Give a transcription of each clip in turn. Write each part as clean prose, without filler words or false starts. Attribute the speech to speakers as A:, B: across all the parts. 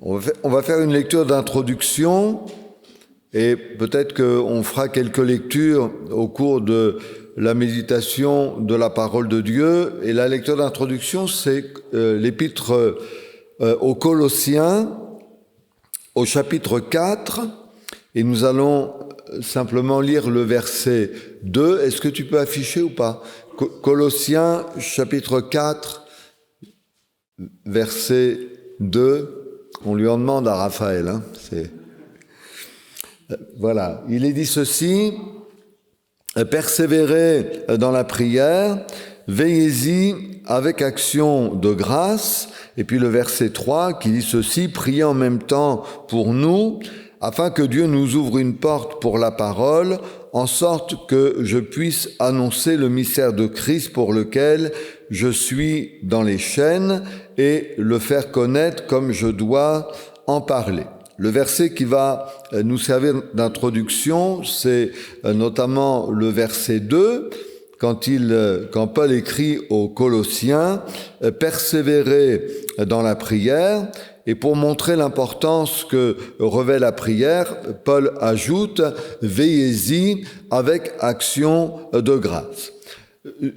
A: On va faire une lecture d'introduction et peut-être qu'on fera quelques lectures au cours de la méditation de la parole de Dieu. Et la lecture d'introduction, c'est l'épître aux Colossiens, au chapitre 4, et nous allons simplement lire le verset 2. Est-ce que tu peux afficher ou pas ? Colossiens, chapitre 4, verset 2. On lui en demande à Raphaël. Voilà. Il est dit ceci: persévérez dans la prière, veillez-y avec action de grâce. Et puis le verset 3 qui dit ceci: priez en même temps pour nous, afin que Dieu nous ouvre une porte pour la parole, en sorte que je puisse annoncer le mystère de Christ pour lequel je suis dans les chaînes et le faire connaître comme je dois en parler. Le verset qui va nous servir d'introduction, c'est notamment le verset 2, quand Paul écrit aux Colossiens « Persévérez dans la prière ». Et pour montrer l'importance que revêt la prière, Paul ajoute « Veillez-y avec action de grâce ».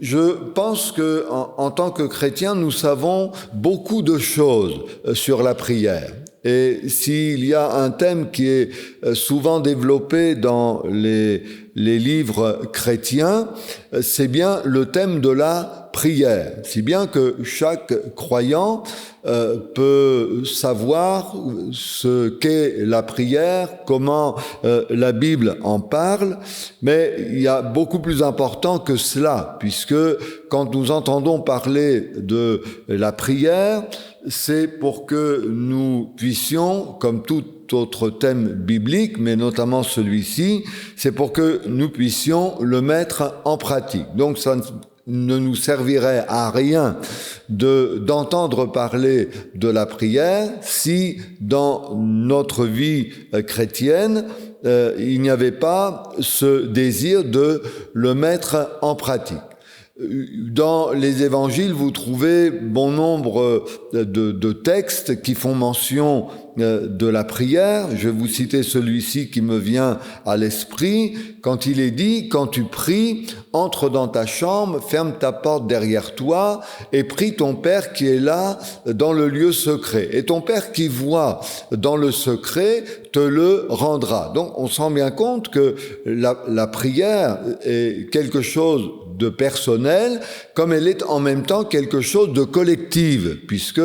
A: Je pense que, en tant que chrétiens, nous savons beaucoup de choses sur la prière. Et s'il y a un thème qui est souvent développé dans les livres chrétiens, c'est bien le thème de la prière. Si bien que chaque croyant peut savoir ce qu'est la prière, comment la Bible en parle, mais il y a beaucoup plus important que cela, puisque quand nous entendons parler de la prière, c'est pour que nous puissions, comme tout autre thème biblique, mais notamment celui-ci, c'est pour que nous puissions le mettre en pratique. Donc ça ne nous servirait à rien d'entendre parler de la prière si dans notre vie chrétienne, il n'y avait pas ce désir de le mettre en pratique. Dans les évangiles, vous trouvez bon nombre de textes qui font mention de la prière. Je vais vous citer celui-ci qui me vient à l'esprit. Quand il est dit: quand tu pries, entre dans ta chambre, ferme ta porte derrière toi et prie ton Père qui est là dans le lieu secret. Et ton Père qui voit dans le secret te le rendra. Donc on se rend bien compte que la prière est quelque chose de personnel, comme elle est en même temps quelque chose de collectif, puisque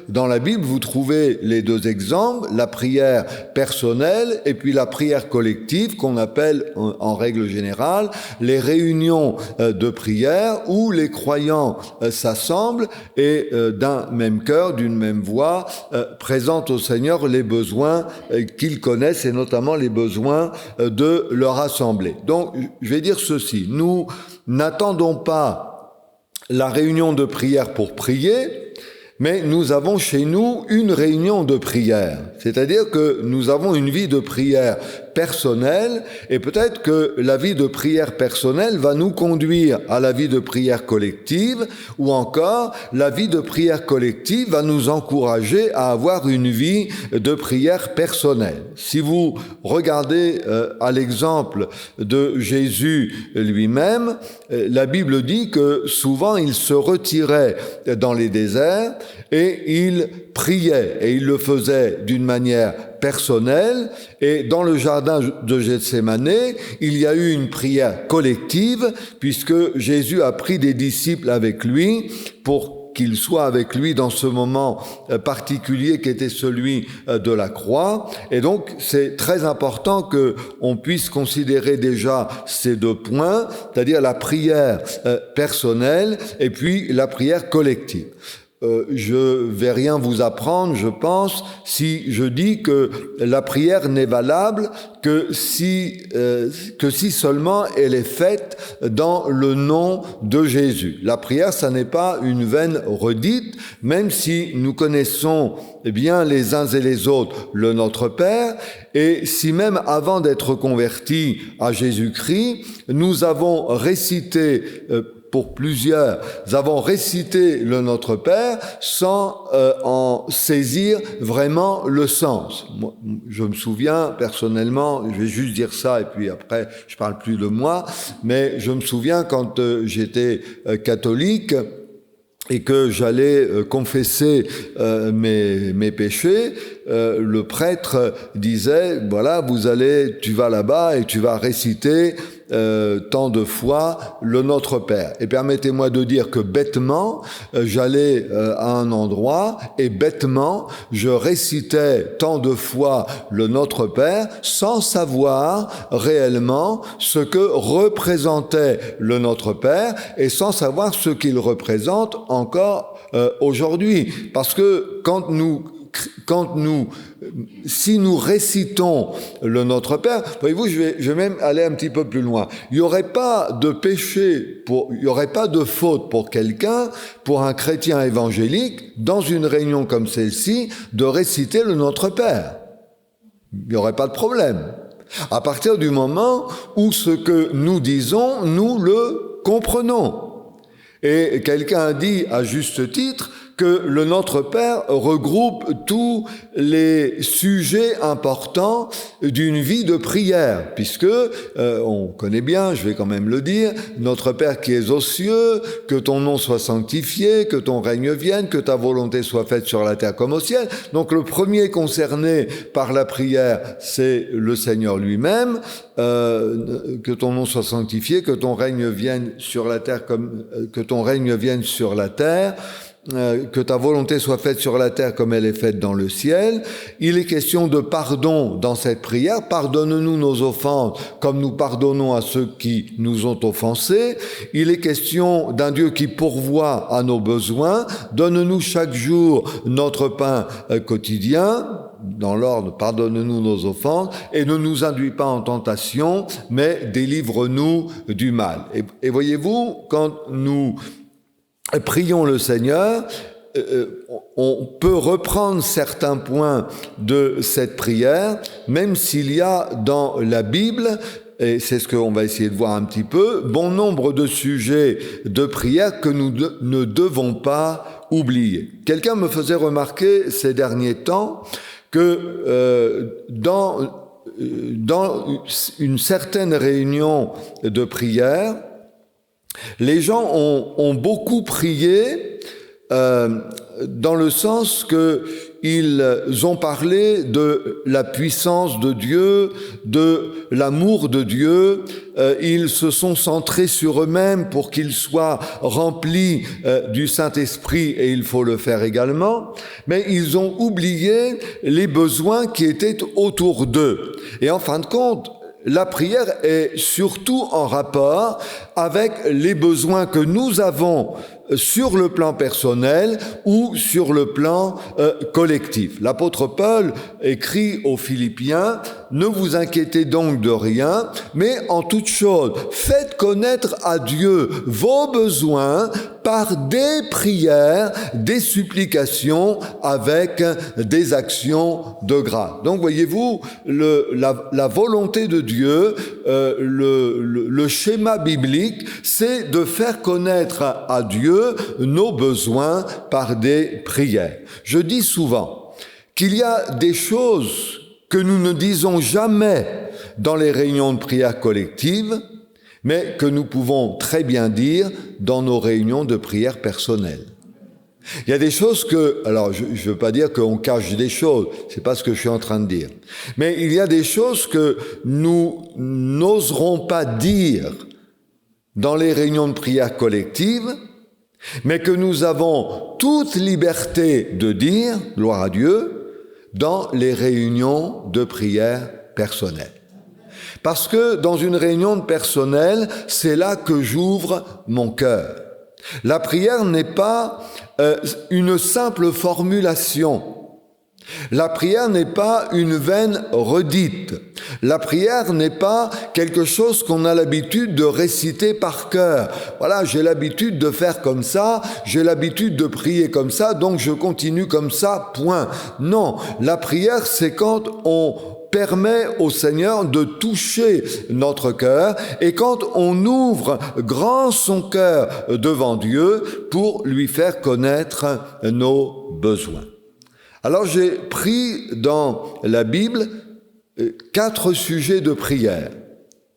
A: dans la Bible, vous trouvez les deux exemples, la prière personnelle et puis la prière collective, qu'on appelle en règle générale les réunions de prière, où les croyants s'assemblent et d'un même cœur, d'une même voix, présentent au Seigneur les besoins qu'ils connaissent, et notamment les besoins de leur assemblée. Donc, je vais dire ceci: nous n'attendons pas la réunion de prière pour prier, mais nous avons chez nous une réunion de prière. C'est-à-dire que nous avons une vie de prière personnelle, et peut-être que la vie de prière personnelle va nous conduire à la vie de prière collective, ou encore la vie de prière collective va nous encourager à avoir une vie de prière personnelle. Si vous regardez à l'exemple de Jésus lui-même, la Bible dit que souvent il se retirait dans les déserts et il priait, et il le faisait d'une manière personnelle. Et dans le jardin de Gethsémane, il y a eu une prière collective, puisque Jésus a pris des disciples avec lui pour qu'ils soient avec lui dans ce moment particulier qui était celui de la croix. Et donc, c'est très important qu'on puisse considérer déjà ces deux points, c'est-à-dire la prière personnelle et puis la prière collective. Je vais rien vous apprendre, je pense, si je dis que la prière n'est valable que si seulement elle est faite dans le nom de Jésus. La prière, ça n'est pas une vaine redite, même si nous connaissons bien les uns et les autres le Notre Père, et si même avant d'être convertis à Jésus-Christ, nous avons récité pour plusieurs avons récité le Notre Père sans en saisir vraiment le sens. Moi, je me souviens personnellement, je vais juste dire ça et puis après je parle plus de moi, mais je me souviens quand j'étais catholique et que j'allais confesser mes péchés, le prêtre disait, voilà, tu vas là-bas et tu vas réciter tant de fois le Notre Père. Et permettez-moi de dire que bêtement, j'allais à un endroit et bêtement, je récitais tant de fois le Notre Père sans savoir réellement ce que représentait le Notre Père et sans savoir ce qu'il représente encore aujourd'hui. Parce que si nous récitons le Notre Père, voyez-vous, je vais même aller un petit peu plus loin. Il n'y aurait pas de péché, il n'y aurait pas de faute pour quelqu'un, pour un chrétien évangélique, dans une réunion comme celle-ci, de réciter le Notre Père. Il n'y aurait pas de problème. À partir du moment où ce que nous disons, nous le comprenons. Et quelqu'un dit à juste titre que le Notre Père regroupe tous les sujets importants d'une vie de prière, puisque on connaît bien, je vais quand même le dire, Notre Père qui es aux cieux, que ton nom soit sanctifié, que ton règne vienne, que ta volonté soit faite sur la terre comme au ciel. Donc le premier concerné par la prière, c'est le Seigneur lui-même. Que ton nom soit sanctifié, que ton règne vienne sur la terre que ton règne vienne sur la terre. Que ta volonté soit faite sur la terre comme elle est faite dans le ciel. Il est question de pardon dans cette prière. Pardonne-nous nos offenses comme nous pardonnons à ceux qui nous ont offensés. Il est question d'un Dieu qui pourvoit à nos besoins. Donne-nous chaque jour notre pain quotidien. Dans l'ordre, pardonne-nous nos offenses et ne nous induis pas en tentation, mais délivre-nous du mal. Et voyez-vous, quand nous prions le Seigneur, on peut reprendre certains points de cette prière, même s'il y a dans la Bible, et c'est ce qu'on va essayer de voir un petit peu, bon nombre de sujets de prière que nous ne devons pas oublier. Quelqu'un me faisait remarquer ces derniers temps que dans une certaine réunion de prière, les gens ont beaucoup prié dans le sens qu'ils ont parlé de la puissance de Dieu, de l'amour de Dieu. Ils se sont centrés sur eux-mêmes pour qu'ils soient remplis du Saint-Esprit, et il faut le faire également. Mais ils ont oublié les besoins qui étaient autour d'eux. Et en fin de compte, la prière est surtout en rapport avec les besoins que nous avons sur le plan personnel ou sur le plan collectif. L'apôtre Paul écrit aux Philippiens: « Ne vous inquiétez donc de rien, mais en toute chose, faites connaître à Dieu vos besoins par des prières, des supplications, avec des actions de grâce. » Donc voyez-vous, la volonté de Dieu, le schéma biblique, c'est de faire connaître à Dieu nos besoins par des prières. Je dis souvent qu'il y a des choses que nous ne disons jamais dans les réunions de prière collective, mais que nous pouvons très bien dire dans nos réunions de prière personnelles. Il y a des choses alors je ne veux pas dire qu'on cache des choses, c'est pas ce que je suis en train de dire, mais il y a des choses que nous n'oserons pas dire dans les réunions de prière collective, mais que nous avons toute liberté de dire, gloire à Dieu, dans les réunions de prière personnelle. Parce que dans une réunion de personnel, c'est là que j'ouvre mon cœur. La prière n'est pas une simple formulation. La prière n'est pas une vaine redite. La prière n'est pas quelque chose qu'on a l'habitude de réciter par cœur. Voilà, j'ai l'habitude de faire comme ça, j'ai l'habitude de prier comme ça, donc je continue comme ça, point. Non, la prière, c'est quand on permet au Seigneur de toucher notre cœur et quand on ouvre grand son cœur devant Dieu pour lui faire connaître nos besoins. Alors j'ai pris dans la Bible 4 sujets de prière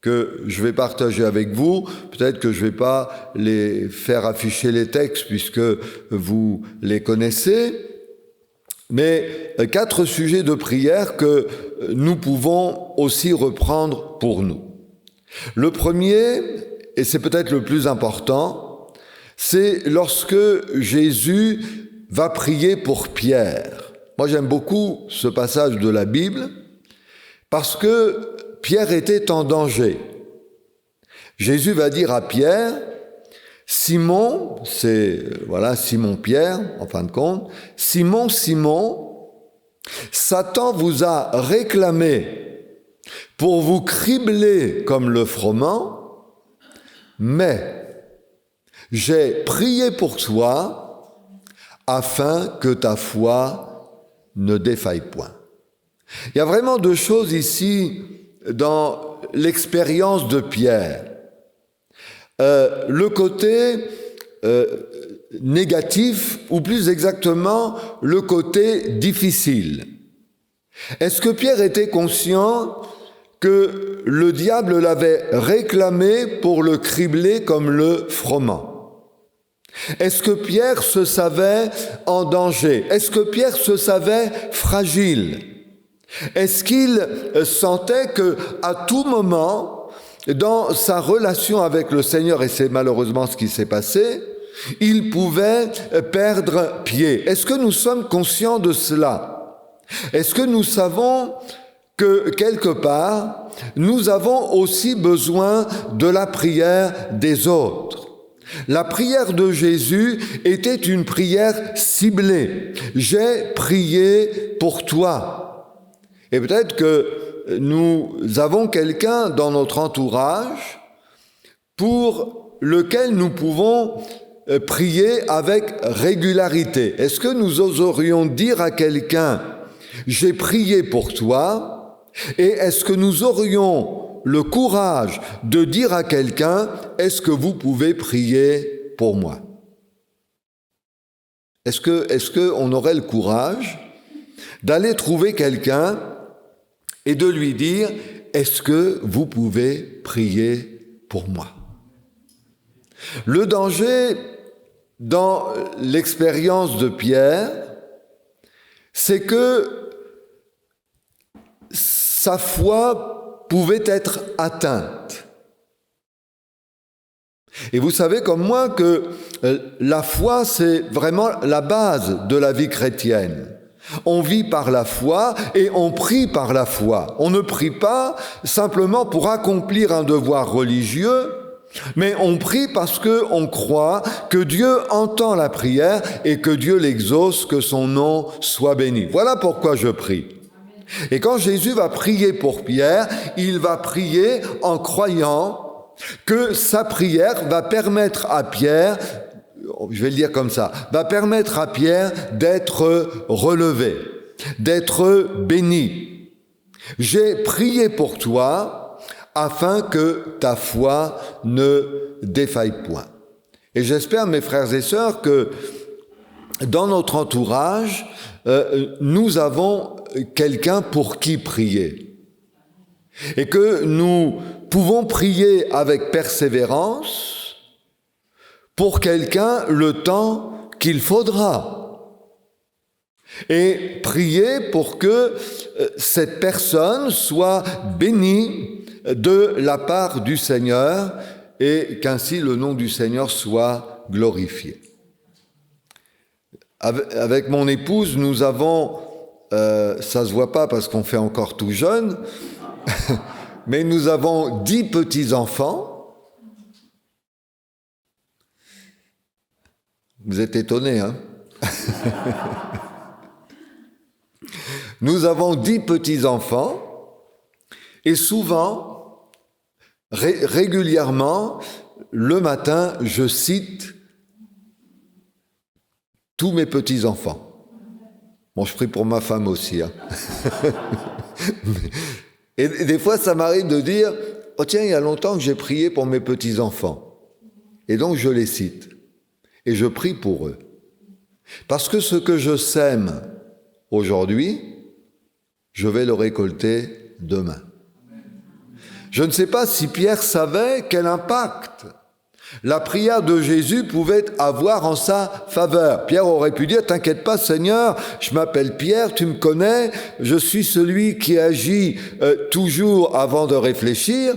A: que je vais partager avec vous. Peut-être que je ne vais pas les faire afficher les textes puisque vous les connaissez, mais 4 sujets de prière que nous pouvons aussi reprendre pour nous. Le premier, et c'est peut-être le plus important, c'est lorsque Jésus va prier pour Pierre. Moi, j'aime beaucoup ce passage de la Bible parce que Pierre était en danger. Jésus va dire à Pierre, Simon, c'est Simon-Pierre, en fin de compte, Simon, Satan vous a réclamé pour vous cribler comme le froment, mais j'ai prié pour toi afin que ta foi ne défaille point. Il y a vraiment 2 choses ici dans l'expérience de Pierre. Le côté négatif, ou plus exactement, le côté difficile. Est-ce que Pierre était conscient que le diable l'avait réclamé pour le cribler comme le froment? Est-ce que Pierre se savait en danger? Est-ce que Pierre se savait fragile? Est-ce qu'il sentait qu'à tout moment, dans sa relation avec le Seigneur, et c'est malheureusement ce qui s'est passé, il pouvait perdre pied? Est-ce que nous sommes conscients de cela? Est-ce que nous savons que quelque part, nous avons aussi besoin de la prière des autres? La prière de Jésus était une prière ciblée. J'ai prié pour toi. Et peut-être que nous avons quelqu'un dans notre entourage pour lequel nous pouvons prier avec régularité. Est-ce que nous oserions dire à quelqu'un « J'ai prié pour toi » et est-ce que nous aurions le courage de dire à quelqu'un « Est-ce que vous pouvez prier pour moi » Est-ce qu'on aurait le courage d'aller trouver quelqu'un et de lui dire « Est-ce que vous pouvez prier pour moi ?» Le danger dans l'expérience de Pierre, c'est que sa foi pouvait être atteinte. Et vous savez comme moi que la foi, c'est vraiment la base de la vie chrétienne. On vit par la foi et on prie par la foi. On ne prie pas simplement pour accomplir un devoir religieux, mais on prie parce qu'on croit que Dieu entend la prière et que Dieu l'exauce, que son nom soit béni. Voilà pourquoi je prie. Et quand Jésus va prier pour Pierre, il va prier en croyant que sa prière va permettre à Pierre, je vais le dire comme ça, va permettre à Pierre d'être relevé, d'être béni. J'ai prié pour toi afin que ta foi ne défaille point. Et j'espère, mes frères et sœurs, que dans notre entourage, nous avons quelqu'un pour qui prier. Et que nous pouvons prier avec persévérance pour quelqu'un le temps qu'il faudra. Et prier pour que cette personne soit bénie de la part du Seigneur et qu'ainsi le nom du Seigneur soit glorifié. Avec mon épouse, nous avons, ça se voit pas parce qu'on fait encore tout jeune, mais nous avons 10 petits-enfants. Vous êtes étonnés, hein? Nous avons 10 petits-enfants Et souvent, régulièrement, le matin, je cite tous mes petits-enfants. Bon, je prie pour ma femme aussi. Hein. Et des fois, ça m'arrive de dire « Oh tiens, il y a longtemps que j'ai prié pour mes petits-enfants. » Et donc, je les cite. Et je prie pour eux. Parce que ce que je sème aujourd'hui, je vais le récolter demain. Je ne sais pas si Pierre savait quel impact la prière de Jésus pouvait avoir en sa faveur. Pierre aurait pu dire « T'inquiète pas Seigneur, je m'appelle Pierre, tu me connais, je suis celui qui agit toujours avant de réfléchir,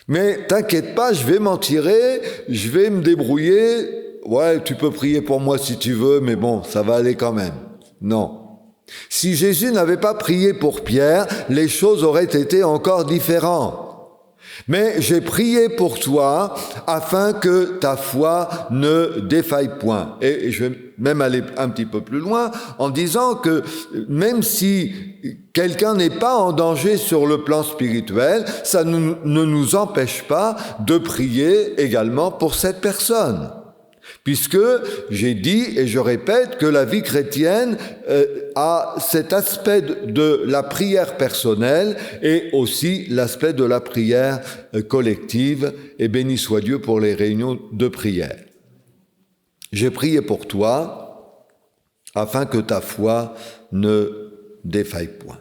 A: mais t'inquiète pas, je vais m'en tirer, je vais me débrouiller. Ouais, tu peux prier pour moi si tu veux, mais bon, ça va aller quand même. » Non. Si Jésus n'avait pas prié pour Pierre, les choses auraient été encore différentes. Mais j'ai prié pour toi afin que ta foi ne défaille point. Et je vais même aller un petit peu plus loin en disant que même si quelqu'un n'est pas en danger sur le plan spirituel, ça ne nous empêche pas de prier également pour cette personne. Puisque j'ai dit, et je répète, que la vie chrétienne a cet aspect de la prière personnelle et aussi l'aspect de la prière collective, et béni soit Dieu pour les réunions de prière. J'ai prié pour toi afin que ta foi ne défaille point.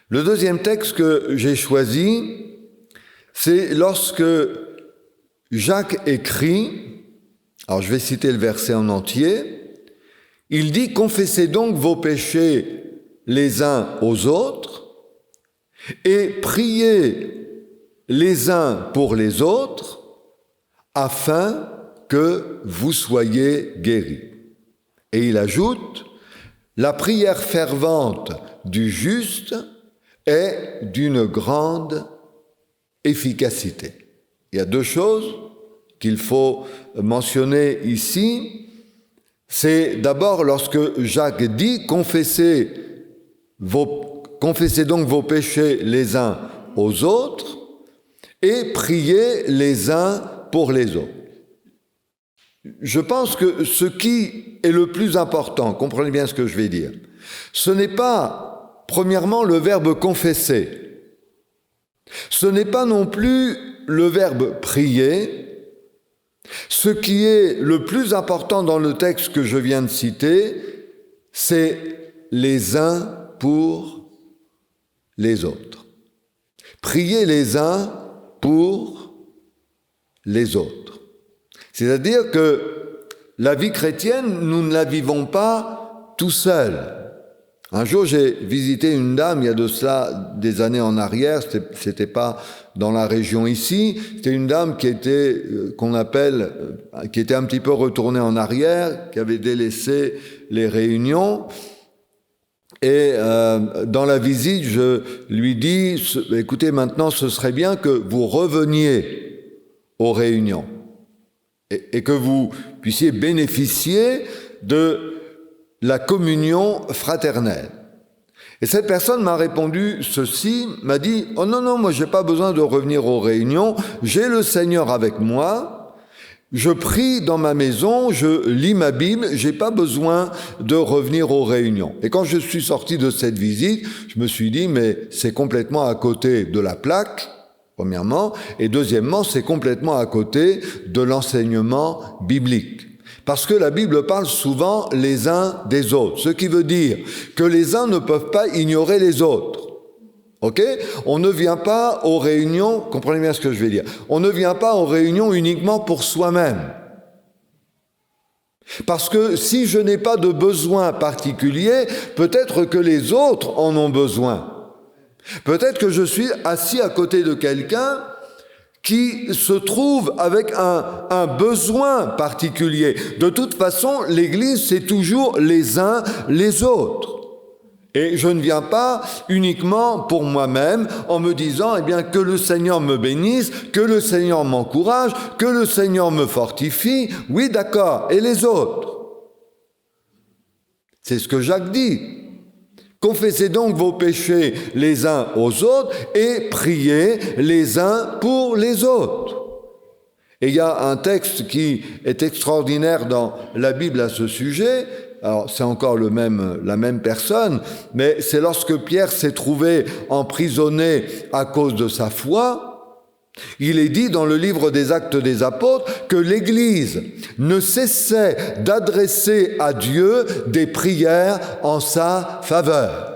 A: Le deuxième texte que j'ai choisi, c'est lorsque Jacques écrit. Alors je vais citer le verset en entier. Il dit « Confessez donc vos péchés les uns aux autres et priez les uns pour les autres afin que vous soyez guéris. » Et il ajoute « La prière fervente du juste est d'une grande efficacité. » Il y a deux choses qu'il faut mentionner ici. C'est d'abord lorsque Jacques dit « Confessez donc vos péchés les uns aux autres et priez les uns pour les autres. » Je pense que ce qui est le plus important, comprenez bien ce que je vais dire, ce n'est pas, premièrement, le verbe « confesser ». Ce n'est pas non plus le verbe « prier ». Ce qui est le plus important dans le texte que je viens de citer, c'est les uns pour les autres. Prier les uns pour les autres. C'est-à-dire que la vie chrétienne, nous ne la vivons pas tout seuls. Un jour, j'ai visité une dame, il y a de cela des années en arrière, c'était pas dans la région ici, c'était une dame qui était, qui était un petit peu retournée en arrière, qui avait délaissé les réunions. Et dans la visite, je lui dis, écoutez, maintenant, ce serait bien que vous reveniez aux réunions et que vous puissiez bénéficier de la communion fraternelle. Et cette personne m'a répondu ceci, m'a dit « Oh non, moi j'ai pas besoin de revenir aux réunions, j'ai le Seigneur avec moi, je prie dans ma maison, je lis ma Bible, j'ai pas besoin de revenir aux réunions. » Et quand je suis sorti de cette visite, je me suis dit « Mais c'est complètement à côté de la plaque, premièrement, et deuxièmement, c'est complètement à côté de l'enseignement biblique. » Parce que la Bible parle souvent les uns des autres, ce qui veut dire que les uns ne peuvent pas ignorer les autres. Ok ? On ne vient pas aux réunions, comprenez bien ce que je vais dire, on ne vient pas aux réunions uniquement pour soi-même. Parce que si je n'ai pas de besoin particulier, peut-être que les autres en ont besoin. Peut-être que je suis assis à côté de quelqu'un qui se trouve avec un besoin particulier. De toute façon, l'Église, c'est toujours les uns les autres. Et je ne viens pas uniquement pour moi-même en me disant, eh bien, que le Seigneur me bénisse, que le Seigneur m'encourage, que le Seigneur me fortifie. Oui, d'accord. Et les autres? C'est ce que Jacques dit. Confessez donc vos péchés les uns aux autres et priez les uns pour les autres. Et il y a un texte qui est extraordinaire dans la Bible à ce sujet. Alors, c'est encore la même personne, mais c'est lorsque Pierre s'est trouvé emprisonné à cause de sa foi. Il est dit dans le livre des Actes des Apôtres que l'Église ne cessait d'adresser à Dieu des prières en sa faveur.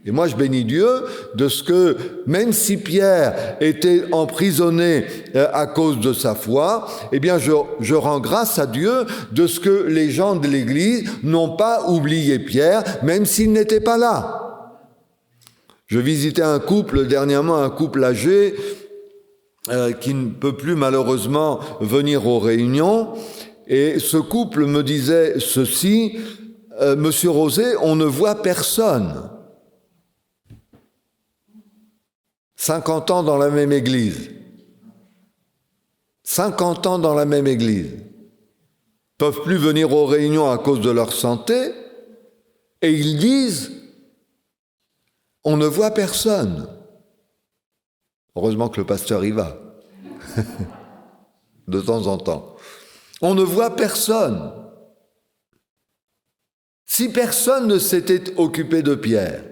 A: Et moi, je bénis Dieu de ce que, même si Pierre était emprisonné à cause de sa foi, eh bien, je rends grâce à Dieu de ce que les gens de l'Église n'ont pas oublié Pierre, même s'il n'était pas là. Je visitais un couple dernièrement, un couple âgé, qui ne peut plus malheureusement venir aux réunions. Et ce couple me disait ceci, Monsieur Rosé, on ne voit personne. 50 ans dans la même église. 50 ans dans la même église. Ils ne peuvent plus venir aux réunions à cause de leur santé. Et ils disent, on ne voit personne. Heureusement que le pasteur y va, de temps en temps. On ne voit personne. Si personne ne s'était occupé de Pierre,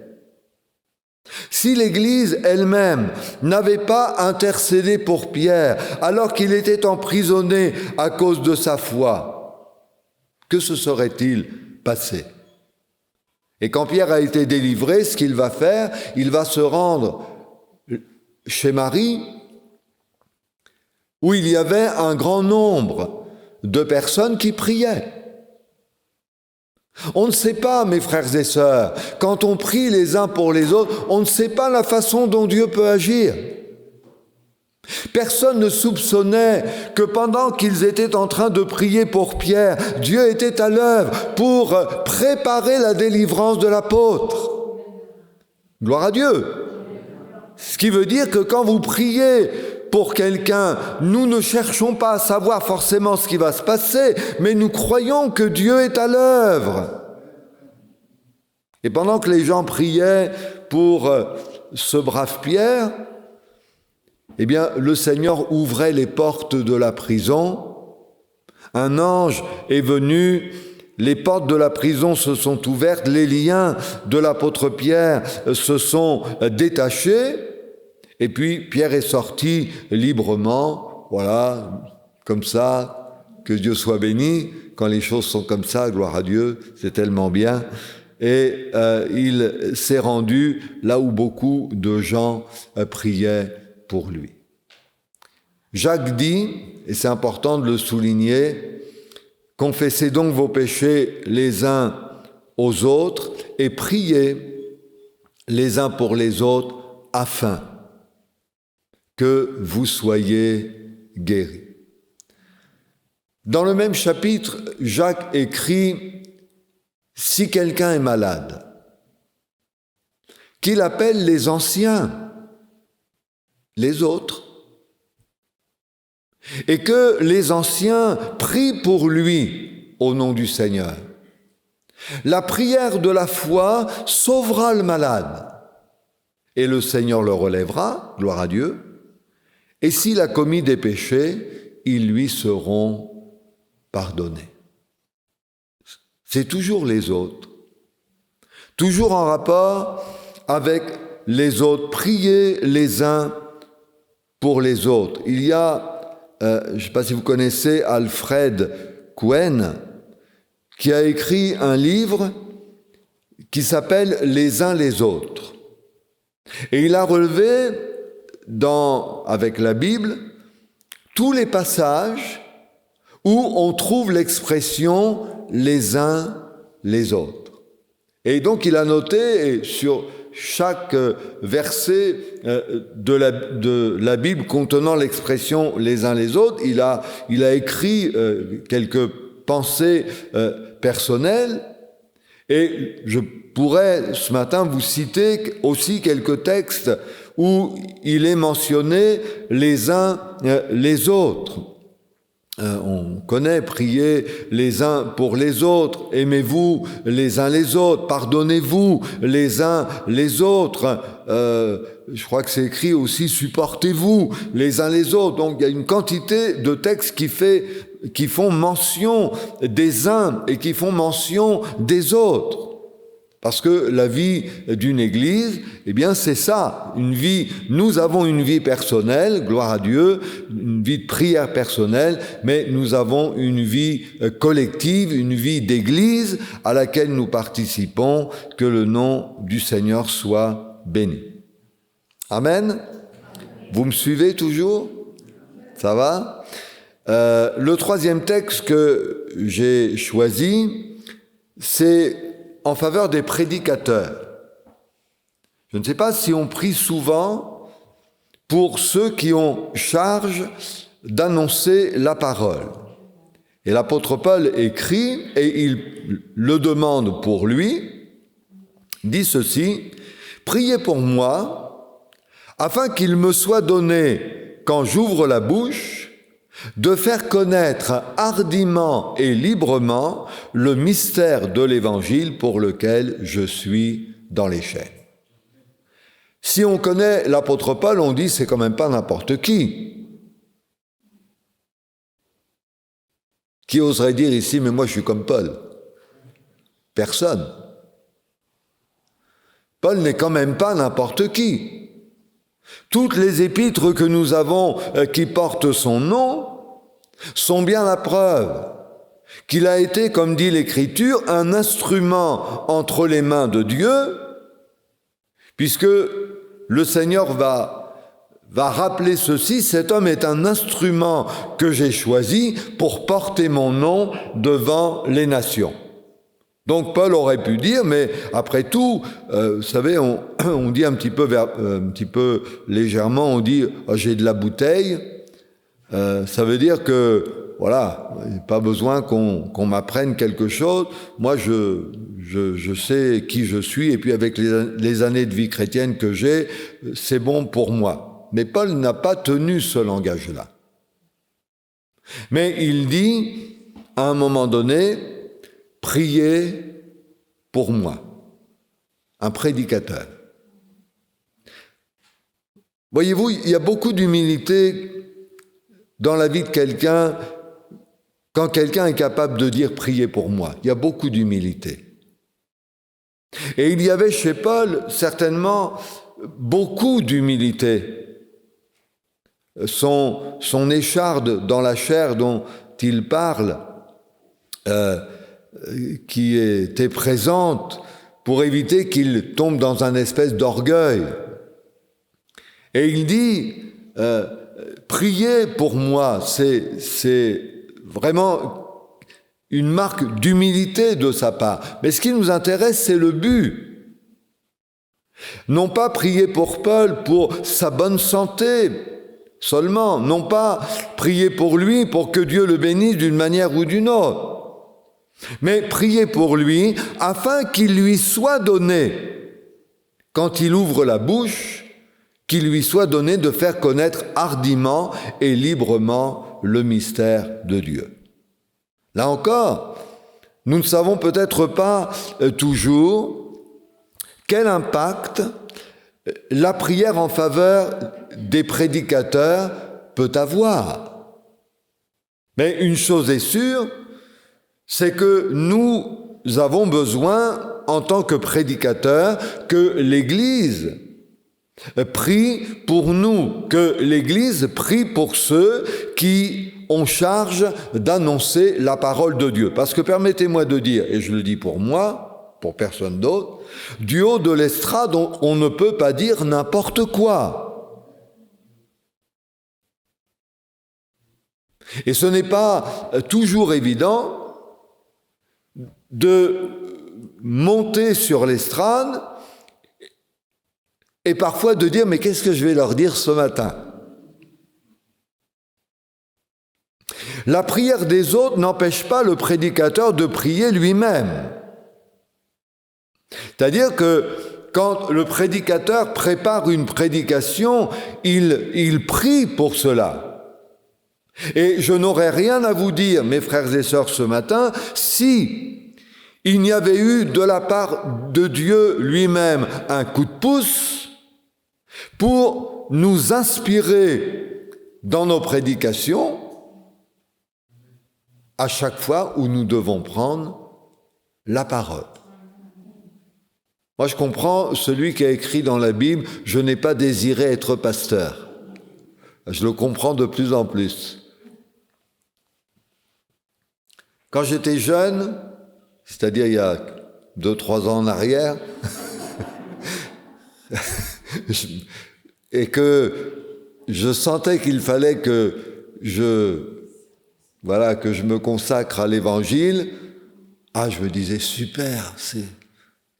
A: si l'Église elle-même n'avait pas intercédé pour Pierre alors qu'il était emprisonné à cause de sa foi, que se serait-il passé ? Et quand Pierre a été délivré, ce qu'il va faire, il va se rendre chez Marie, où il y avait un grand nombre de personnes qui priaient. On ne sait pas, mes frères et sœurs, quand on prie les uns pour les autres, on ne sait pas la façon dont Dieu peut agir. Personne ne soupçonnait que pendant qu'ils étaient en train de prier pour Pierre, Dieu était à l'œuvre pour préparer la délivrance de l'apôtre. Gloire à Dieu. Ce qui veut dire que quand vous priez pour quelqu'un, nous ne cherchons pas à savoir forcément ce qui va se passer, mais nous croyons que Dieu est à l'œuvre. Et pendant que les gens priaient pour ce brave Pierre, eh bien, le Seigneur ouvrait les portes de la prison. Un ange est venu, les portes de la prison se sont ouvertes, les liens de l'apôtre Pierre se sont détachés, et puis Pierre est sorti librement, voilà, comme ça, que Dieu soit béni. Quand les choses sont comme ça, gloire à Dieu, c'est tellement bien. Et il s'est rendu là où beaucoup de gens priaient pour lui. Jacques dit, et c'est important de le souligner, « Confessez donc vos péchés les uns aux autres et priez les uns pour les autres afin que vous soyez guéris. » Dans le même chapitre, Jacques écrit « Si quelqu'un est malade, qu'il appelle les anciens, les autres, et que les anciens prient pour lui au nom du Seigneur. La prière de la foi sauvera le malade, et le Seigneur le relèvera, gloire à Dieu, et s'il a commis des péchés, ils lui seront pardonnés. » C'est toujours les autres, toujours en rapport avec les autres, prier les uns pour les autres. Il y a je ne sais pas si vous connaissez Alfred Cohen, qui a écrit un livre qui s'appelle « Les uns les autres ». Et il a relevé, avec la Bible, tous les passages où on trouve l'expression « les uns les autres ». Et donc il a noté sur chaque verset de la Bible contenant l'expression « les uns les autres », il a écrit quelques pensées personnelles, et je pourrais ce matin vous citer aussi quelques textes où il est mentionné les uns les autres. On connaît, priez les uns pour les autres, aimez-vous les uns les autres, pardonnez-vous les uns les autres. Je crois que c'est écrit aussi, supportez-vous les uns les autres. Donc il y a une quantité de textes qui font mention des uns et qui font mention des autres. Parce que la vie d'une église, eh bien c'est ça, nous avons une vie personnelle, gloire à Dieu, une vie de prière personnelle, mais nous avons une vie collective, une vie d'église à laquelle nous participons, que le nom du Seigneur soit béni. Amen. Vous me suivez toujours? Ça va? Le troisième texte que j'ai choisi, c'est en faveur des prédicateurs. Je ne sais pas si on prie souvent pour ceux qui ont charge d'annoncer la parole. Et l'apôtre Paul écrit, et il le demande pour lui, dit ceci, « Priez pour moi, afin qu'il me soit donné, quand j'ouvre la bouche, de faire connaître hardiment et librement le mystère de l'Évangile pour lequel je suis dans les chaînes. » Si on connaît l'apôtre Paul, on dit c'est quand même pas n'importe qui. Qui oserait dire ici, mais moi je suis comme Paul? Personne. Paul n'est quand même pas n'importe qui. Toutes les épîtres que nous avons qui portent son nom sont bien la preuve qu'il a été, comme dit l'Écriture, un instrument entre les mains de Dieu, puisque le Seigneur va rappeler ceci, cet homme est un instrument que j'ai choisi pour porter mon nom devant les nations. Donc Paul aurait pu dire, mais après tout, vous savez, on dit un petit peu légèrement, on dit oh, j'ai de la bouteille. Ça veut dire que voilà, pas besoin qu'on m'apprenne quelque chose. Moi, je sais qui je suis, et puis avec les années de vie chrétienne que j'ai, c'est bon pour moi. Mais Paul n'a pas tenu ce langage-là. Mais il dit, à un moment donné, priez pour moi, un prédicateur. Voyez-vous, il y a beaucoup d'humilité dans la vie de quelqu'un quand quelqu'un est capable de dire « priez pour moi ». Il y a beaucoup d'humilité. Et il y avait chez Paul certainement beaucoup d'humilité. Son écharde dans la chair dont il parle, qui était présente pour éviter qu'il tombe dans un espèce d'orgueil. Et il dit priez pour moi, c'est vraiment une marque d'humilité de sa part. Mais ce qui nous intéresse, c'est le but. Non pas prier pour Paul pour sa bonne santé seulement, non pas prier pour lui pour que Dieu le bénisse d'une manière ou d'une autre, mais prier pour lui afin qu'il lui soit donné, quand il ouvre la bouche, qu'il lui soit donné de faire connaître hardiment et librement le mystère de Dieu. Là encore, nous ne savons peut-être pas toujours quel impact la prière en faveur des prédicateurs peut avoir. Mais une chose est sûre, c'est que nous avons besoin, en tant que prédicateurs, que l'Église prie pour nous, que l'Église prie pour ceux qui ont charge d'annoncer la parole de Dieu. Parce que permettez-moi de dire, et je le dis pour moi, pour personne d'autre, du haut de l'estrade, on ne peut pas dire n'importe quoi. Et ce n'est pas toujours évident de monter sur l'estrade et parfois de dire « mais qu'est-ce que je vais leur dire ce matin ?» La prière des autres n'empêche pas le prédicateur de prier lui-même. C'est-à-dire que quand le prédicateur prépare une prédication, il prie pour cela. Et je n'aurais rien à vous dire, mes frères et sœurs, ce matin, si il n'y avait eu de la part de Dieu lui-même un coup de pouce pour nous inspirer dans nos prédications à chaque fois où nous devons prendre la parole. Moi, je comprends celui qui a écrit dans la Bible « Je n'ai pas désiré être pasteur ». Je le comprends de plus en plus. Quand j'étais jeune, c'est-à-dire il y a 2-3 ans en arrière, et que je sentais qu'il fallait que je me consacre à l'Évangile, je me disais, super,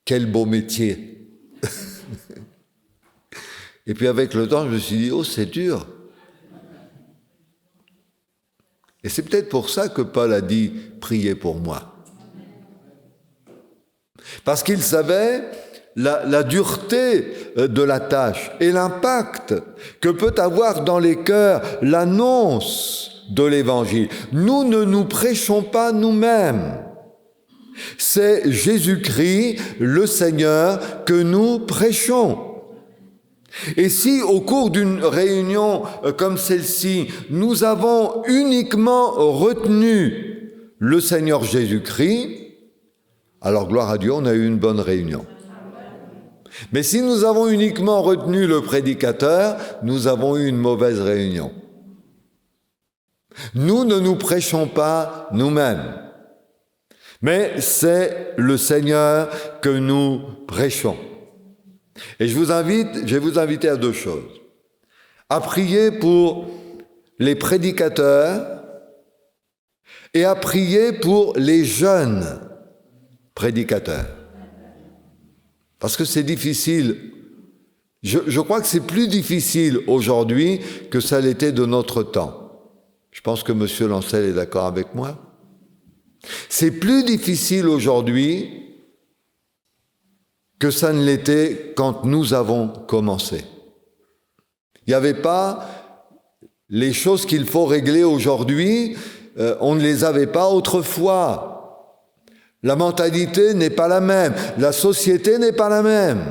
A: quel beau métier. Et puis avec le temps, je me suis dit, c'est dur. Et c'est peut-être pour ça que Paul a dit « Priez pour moi ». Parce qu'il savait la dureté de la tâche et l'impact que peut avoir dans les cœurs l'annonce de l'Évangile. Nous ne nous prêchons pas nous-mêmes. C'est Jésus-Christ, le Seigneur, que nous prêchons. Et si au cours d'une réunion comme celle-ci, nous avons uniquement retenu le Seigneur Jésus-Christ, alors gloire à Dieu, on a eu une bonne réunion. Mais si nous avons uniquement retenu le prédicateur, nous avons eu une mauvaise réunion. Nous ne nous prêchons pas nous-mêmes, mais c'est le Seigneur que nous prêchons. Et je vais vous inviter à 2 choses. À prier pour les prédicateurs et à prier pour les jeunes prédicateurs. Parce que c'est difficile. Je crois que c'est plus difficile aujourd'hui que ça l'était de notre temps. Je pense que M. Lancel est d'accord avec moi. C'est plus difficile aujourd'hui que ça ne l'était quand nous avons commencé. Il n'y avait pas les choses qu'il faut régler aujourd'hui, on ne les avait pas autrefois. La mentalité n'est pas la même, la société n'est pas la même.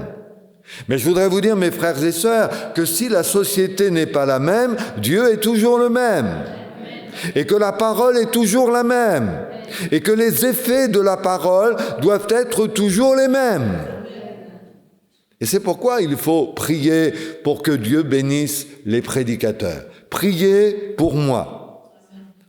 A: Mais je voudrais vous dire, mes frères et sœurs, que si la société n'est pas la même, Dieu est toujours le même. Et que la parole est toujours la même. Et que les effets de la parole doivent être toujours les mêmes. Et c'est pourquoi il faut prier pour que Dieu bénisse les prédicateurs. Priez pour moi,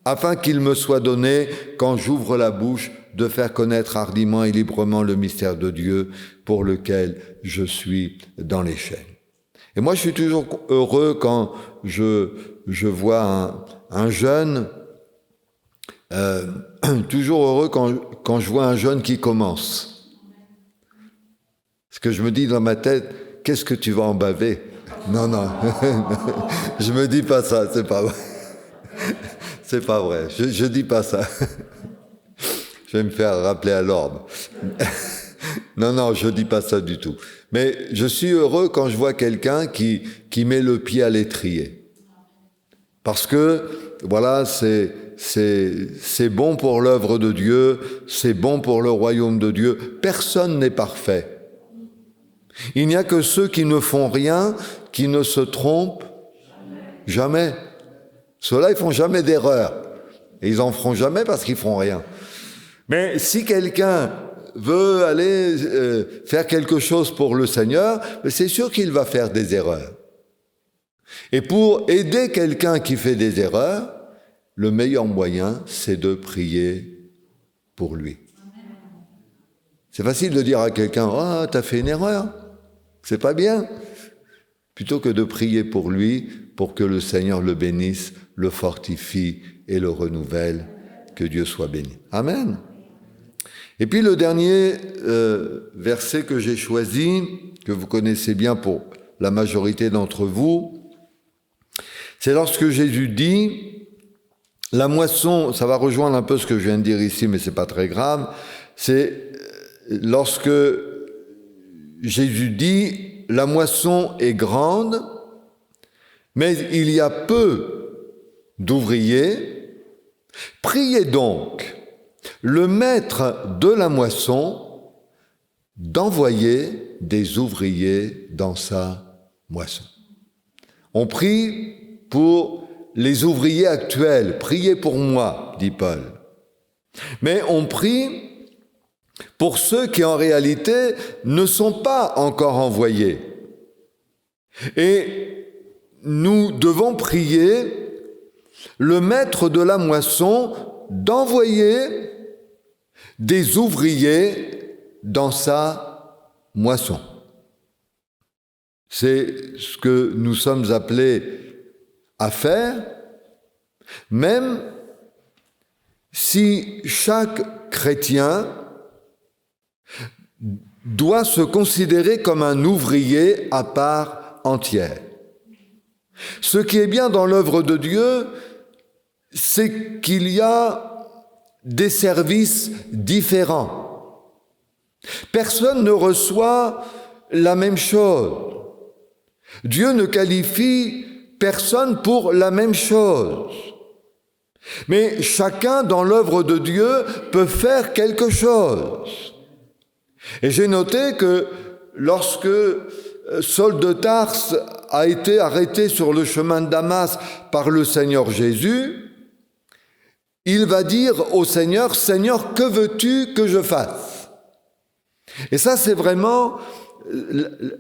A: afin qu'il me soit donné, quand j'ouvre la bouche, de faire connaître hardiment et librement le mystère de Dieu pour lequel je suis dans les chaînes. Et moi, je suis toujours heureux quand je vois un jeune, toujours heureux quand je vois un jeune qui commence. Parce que je me dis dans ma tête, qu'est-ce que tu vas en baver? Non, je me dis pas ça, c'est pas vrai. C'est pas vrai, je dis pas ça. Je vais me faire rappeler à l'ordre. Non, je dis pas ça du tout. Mais je suis heureux quand je vois quelqu'un qui met le pied à l'étrier. Parce que, voilà, c'est bon pour l'œuvre de Dieu, c'est bon pour le royaume de Dieu. Personne n'est parfait. Il n'y a que ceux qui ne font rien, qui ne se trompent jamais. Ceux-là, ils font jamais d'erreur. Et ils en feront jamais parce qu'ils feront rien. Mais si quelqu'un veut aller faire quelque chose pour le Seigneur, c'est sûr qu'il va faire des erreurs. Et pour aider quelqu'un qui fait des erreurs, le meilleur moyen, c'est de prier pour lui. C'est facile de dire à quelqu'un « Ah, t'as fait une erreur ». C'est pas bien. Plutôt que de prier pour lui, pour que le Seigneur le bénisse, le fortifie et le renouvelle, que Dieu soit béni. Amen. Et puis le dernier verset que j'ai choisi, que vous connaissez bien pour la majorité d'entre vous, c'est lorsque Jésus dit, la moisson, ça va rejoindre un peu ce que je viens de dire ici, mais c'est pas très grave, c'est lorsque Jésus dit, la moisson est grande, mais il y a peu d'ouvriers. Priez donc le maître de la moisson d'envoyer des ouvriers dans sa moisson. On prie pour les ouvriers actuels. Priez pour moi, dit Paul. Mais on prie pour ceux qui en réalité ne sont pas encore envoyés. Et nous devons prier le maître de la moisson d'envoyer des ouvriers dans sa moisson. C'est ce que nous sommes appelés à faire, même si chaque chrétien doit se considérer comme un ouvrier à part entière. Ce qui est bien dans l'œuvre de Dieu, c'est qu'il y a des services différents. Personne ne reçoit la même chose. Dieu ne qualifie personne pour la même chose. Mais chacun dans l'œuvre de Dieu peut faire quelque chose. Et j'ai noté que lorsque Saul de Tarse a été arrêté sur le chemin de Damas par le Seigneur Jésus, il va dire au Seigneur, « Seigneur, que veux-tu que je fasse ?» Et ça, c'est vraiment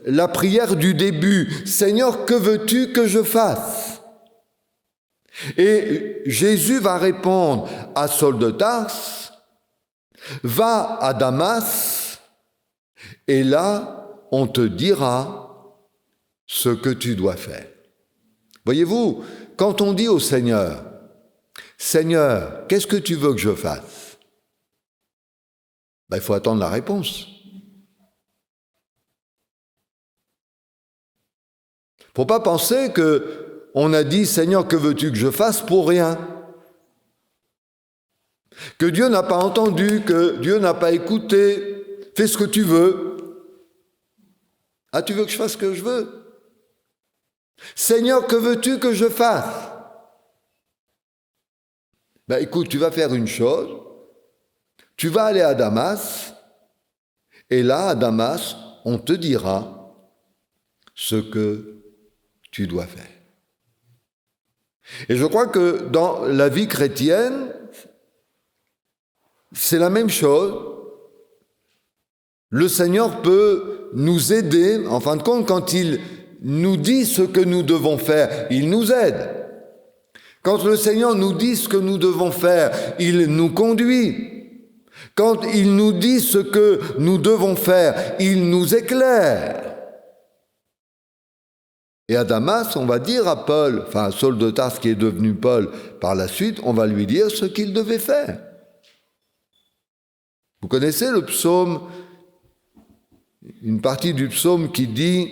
A: la prière du début. « Seigneur, que veux-tu que je fasse ?» Et Jésus va répondre à Saul de Tarse, « Va à Damas, et là, on te dira ce que tu dois faire. » Voyez-vous, quand on dit au Seigneur, « Seigneur, qu'est-ce que tu veux que je fasse ?» Il faut attendre la réponse. Il ne faut pas penser qu'on a dit « Seigneur, que veux-tu que je fasse ?» pour rien. Que Dieu n'a pas entendu, que Dieu n'a pas écouté. Fais ce que tu veux. Ah, tu veux que je fasse ce que je veux? Seigneur, que veux-tu que je fasse? Écoute, tu vas faire une chose. Tu vas aller à Damas. Et là, à Damas, on te dira ce que tu dois faire. Et je crois que dans la vie chrétienne, c'est la même chose. Le Seigneur peut nous aider. En fin de compte, quand il nous dit ce que nous devons faire, il nous aide. Quand le Seigneur nous dit ce que nous devons faire, il nous conduit. Quand il nous dit ce que nous devons faire, il nous éclaire. Et à Damas, on va dire à Paul, enfin à Saul de Tarse qui est devenu Paul par la suite, on va lui dire ce qu'il devait faire. Vous connaissez le psaume, une partie du psaume qui dit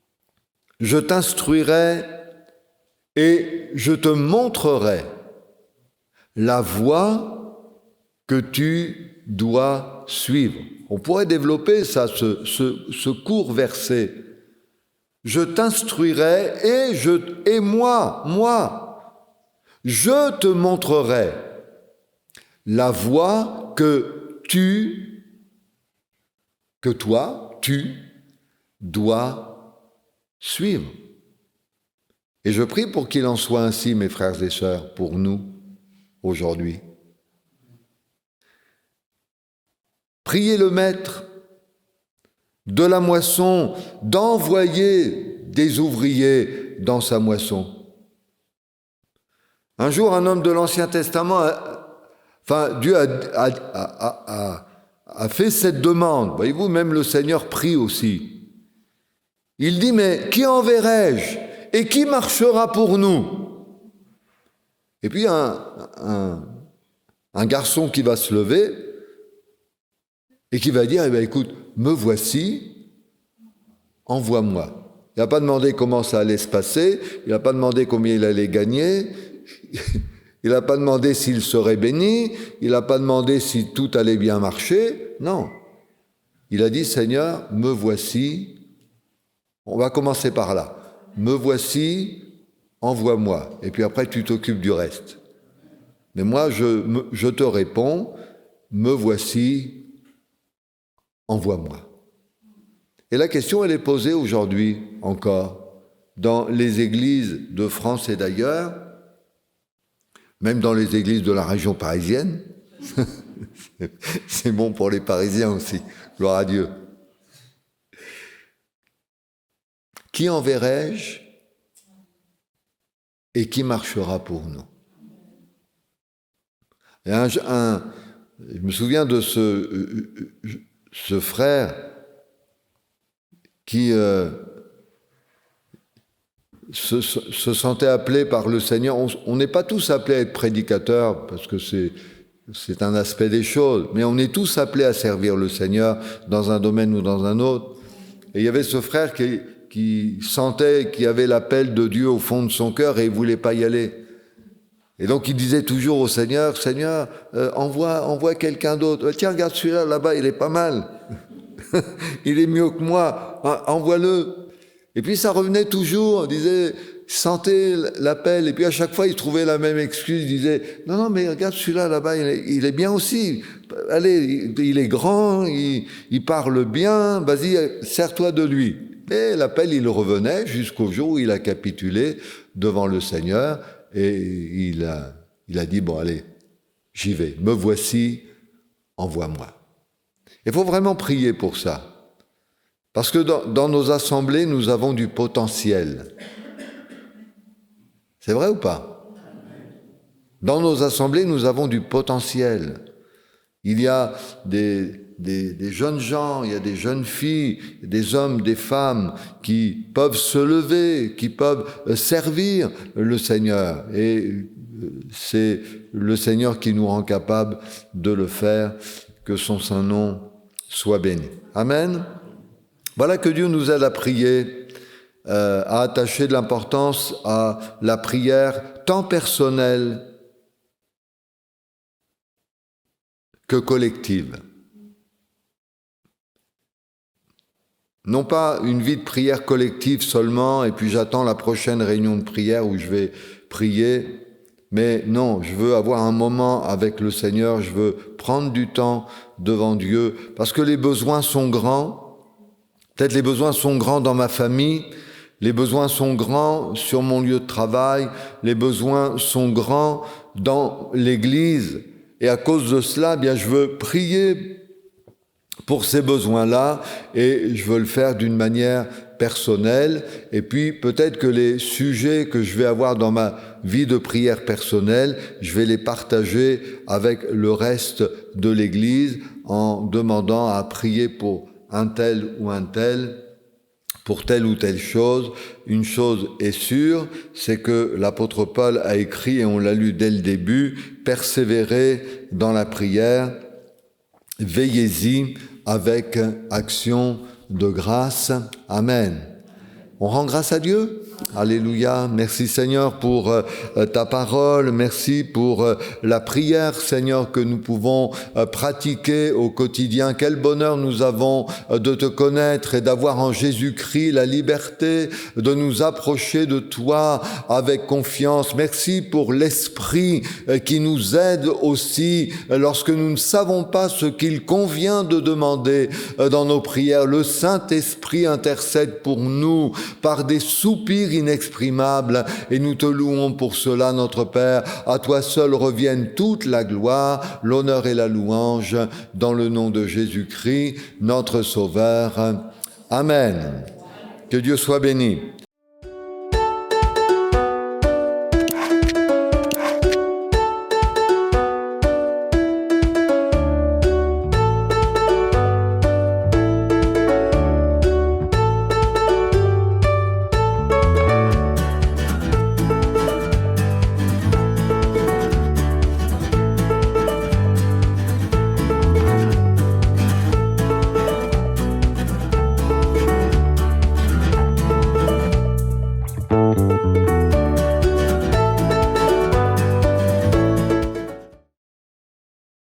A: « Je t'instruirai et je te montrerai la voie que tu dois suivre. » On pourrait développer ça, ce court verset. Je t'instruirai et moi, je te montrerai la voie que toi, tu dois suivre. Et je prie pour qu'il en soit ainsi, mes frères et sœurs, pour nous, aujourd'hui. Priez le Maître de la moisson d'envoyer des ouvriers dans sa moisson. Un jour, un homme de l'Ancien Testament, Dieu a fait cette demande. Voyez-vous, même le Seigneur prie aussi. Il dit, mais qui enverrai-je et qui marchera pour nous? Et puis un garçon qui va se lever et qui va dire, écoute, me voici, envoie-moi. Il n'a pas demandé comment ça allait se passer, il n'a pas demandé combien il allait gagner, il n'a pas demandé s'il serait béni, il n'a pas demandé si tout allait bien marcher, non. Il a dit, Seigneur, me voici, on va commencer par là, me voici, envoie-moi. Et puis après, tu t'occupes du reste. Mais moi, je te réponds, me voici, envoie-moi. Et la question, elle est posée aujourd'hui encore dans les églises de France et d'ailleurs, même dans les églises de la région parisienne. C'est bon pour les Parisiens aussi, gloire à Dieu. Qui enverrai-je et qui marchera pour nous? Et je me souviens de ce frère qui se sentait appelé par le Seigneur. On n'est pas tous appelés à être prédicateurs, parce que c'est un aspect des choses, mais on est tous appelés à servir le Seigneur dans un domaine ou dans un autre. Et il y avait ce frère qui sentait qu'il y avait l'appel de Dieu au fond de son cœur et il ne voulait pas y aller. Et donc il disait toujours au Seigneur, Seigneur, envoie quelqu'un d'autre. Tiens, regarde celui-là, là-bas, il est pas mal. Il est mieux que moi, envoie-le. Et puis ça revenait toujours, il disait, sentait l'appel, et puis à chaque fois il trouvait la même excuse, il disait, non, mais regarde celui-là, là-bas, il est bien aussi. Allez, il est grand, il parle bien, vas-y, sers-toi de lui. Et l'appel, il revenait jusqu'au jour où il a capitulé devant le Seigneur, et il a dit, bon, allez, j'y vais, me voici, envoie-moi. Il faut vraiment prier pour ça. Parce que dans nos assemblées, nous avons du potentiel. C'est vrai ou pas? Dans nos assemblées, nous avons du potentiel. Il y a des jeunes gens, il y a des jeunes filles, des hommes, des femmes qui peuvent se lever, qui peuvent servir le Seigneur. Et c'est le Seigneur qui nous rend capables de le faire. Que son saint nom soit béni. Amen. Voilà, que Dieu nous aide à prier, à attacher de l'importance à la prière tant personnelle que collective. Non pas une vie de prière collective seulement, et puis j'attends la prochaine réunion de prière où je vais prier, mais non, je veux avoir un moment avec le Seigneur, je veux prendre du temps devant Dieu, parce que les besoins sont grands. Peut-être les besoins sont grands dans ma famille, les besoins sont grands sur mon lieu de travail, les besoins sont grands dans l'Église. Et à cause de cela, bien, je veux prier pour ces besoins-là et je veux le faire d'une manière personnelle. Et puis peut-être que les sujets que je vais avoir dans ma vie de prière personnelle, je vais les partager avec le reste de l'Église en demandant à prier pour un tel ou un tel, pour telle ou telle chose. Une chose est sûre, c'est que l'apôtre Paul a écrit, et on l'a lu dès le début, « Persévérez dans la prière, veillez-y avec action de grâce. » Amen. On rend grâce à Dieu. Alléluia. Merci Seigneur pour ta parole. Merci pour la prière, Seigneur, que nous pouvons pratiquer au quotidien. Quel bonheur nous avons de te connaître et d'avoir en Jésus-Christ la liberté de nous approcher de toi avec confiance. Merci pour l'Esprit qui nous aide aussi lorsque nous ne savons pas ce qu'il convient de demander dans nos prières. Le Saint-Esprit intercède pour nous par des soupirs inexprimables, et nous te louons pour cela, notre Père. À toi seul reviennent toute la gloire, l'honneur et la louange, dans le nom de Jésus-Christ, notre Sauveur. Amen. Que Dieu soit béni.